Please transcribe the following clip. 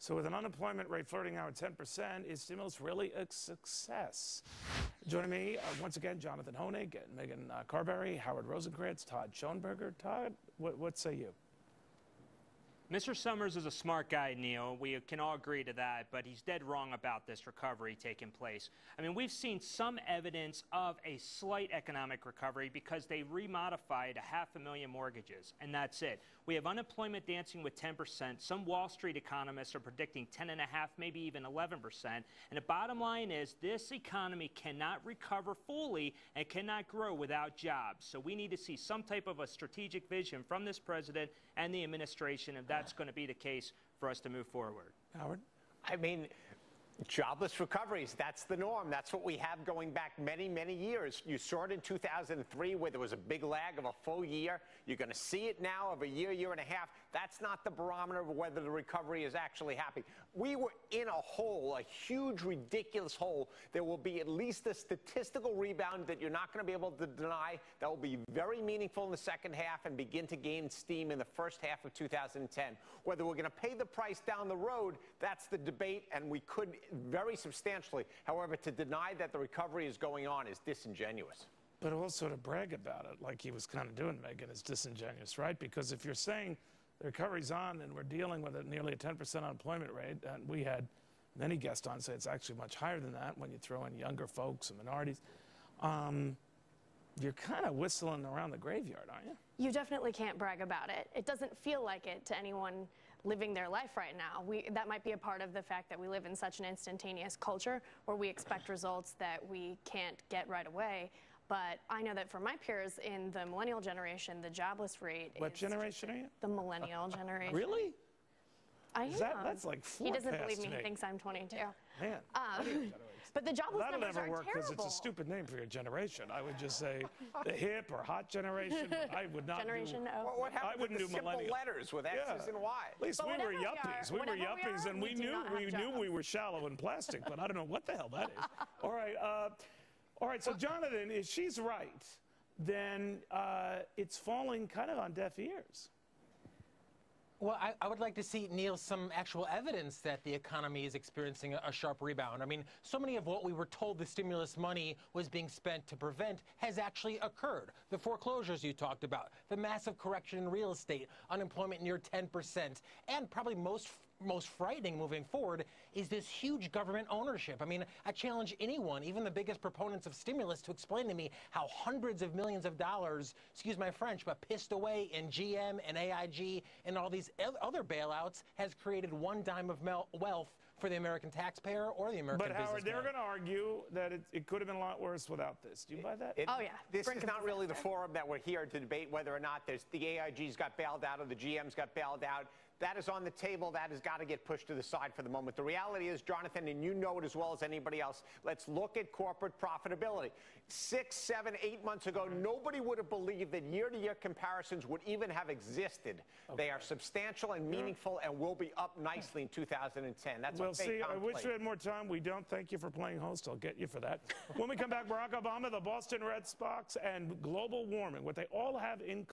So with an unemployment rate flirting now at 10%, is stimulus really a success? Joining me once again, Jonathan Hoenig and Maegan Carberry, Howard Rosenkranz, Todd Schoenberger. Todd, what say you? Mr. Summers is a smart guy, Neil. We can all agree to that, but he's dead wrong about this recovery taking place. I mean, we've seen some evidence of a slight economic recovery because they remodified 500,000 mortgages, and that's it. We have unemployment dancing with 10%. Some Wall Street economists are predicting 10.5%, maybe even 11%. And the bottom line is this economy cannot recover fully and cannot grow without jobs. So we need to see some type of a strategic vision from this president and the administration, and that's going to be the case for us to move forward. Howard? I mean, jobless recoveries, that's the norm. That's what we have going back many, many years. You saw it in 2003 where there was a big lag of a full year. You're going to see it now of a year, year and a half. That's not the barometer of whether the recovery is actually happening. We were in a hole, a huge, ridiculous hole. There will be at least a statistical rebound that you're not going to be able to deny. That will be very meaningful in the second half and begin to gain steam in the first half of 2010. Whether we're going to pay the price down the road, that's the debate, and we could very substantially. However, to deny that the recovery is going on is disingenuous. But also to brag about it, like he was kind of doing, Maegan, is disingenuous, right? Because if you're saying the recovery's on and we're dealing with nearly a 10% unemployment rate, and we had many guests on say it's actually much higher than that when you throw in younger folks and minorities, you're kind of whistling around the graveyard, aren't you? You definitely can't brag about it. It doesn't feel like it to anyone living their life right now. That might be a part of the fact that we live in such an instantaneous culture where we expect results that we can't get right away. But I know that for my peers in the millennial generation, the jobless rate What generation are you? The millennial generation. Really? I am. That's like four. He doesn't believe me. He thinks I'm 22. Man. But the jobless numbers never are work because it's a stupid name for your generation. I would just say the hip or hot generation. But I would not Generation do. O. What happened I wouldn't to the do simple millennial. letters with X's and Y's? At least But we were whenever we are- yuppies. We were whenever we yuppies, are, and we we do knew not have jobs. we were shallow and plastic. But I don't know what the hell that is. All right. So Jonathan, if she's right, then it's falling kind of on deaf ears. Well, I would like to see, Neil, some actual evidence that the economy is experiencing a sharp rebound. I mean, so many of what we were told the stimulus money was being spent to prevent has actually occurred. The foreclosures you talked about, the massive correction in real estate, unemployment near 10%, and probably most frightening moving forward is this huge government ownership. I mean, I challenge anyone, even the biggest proponents of stimulus, to explain to me how hundreds of millions of dollars, excuse my French, but pissed away in GM and AIG and all these other bailouts has created one dime of wealth for the American taxpayer or the American businessman. But Howard, they're going to argue that it could have been a lot worse without this. Do you buy that? Oh, yeah. This is not really the forum that we're here to debate whether or not the AIGs got bailed out or the GMs got bailed out. That is on the table. That has got to get pushed to the side for the moment. The reality is, Jonathan, and you know it as well as anybody else, let's look at corporate profitability. 6, 7, 8 months ago, nobody would have believed that year-to-year comparisons would even have existed. Okay. They are substantial and meaningful and will be up nicely in 2010. That's well, see, I wish we had more time. We don't. Thank you for playing host. I'll get you for that. When we come back, Barack Obama, the Boston Red Sox, and global warming, what they all have in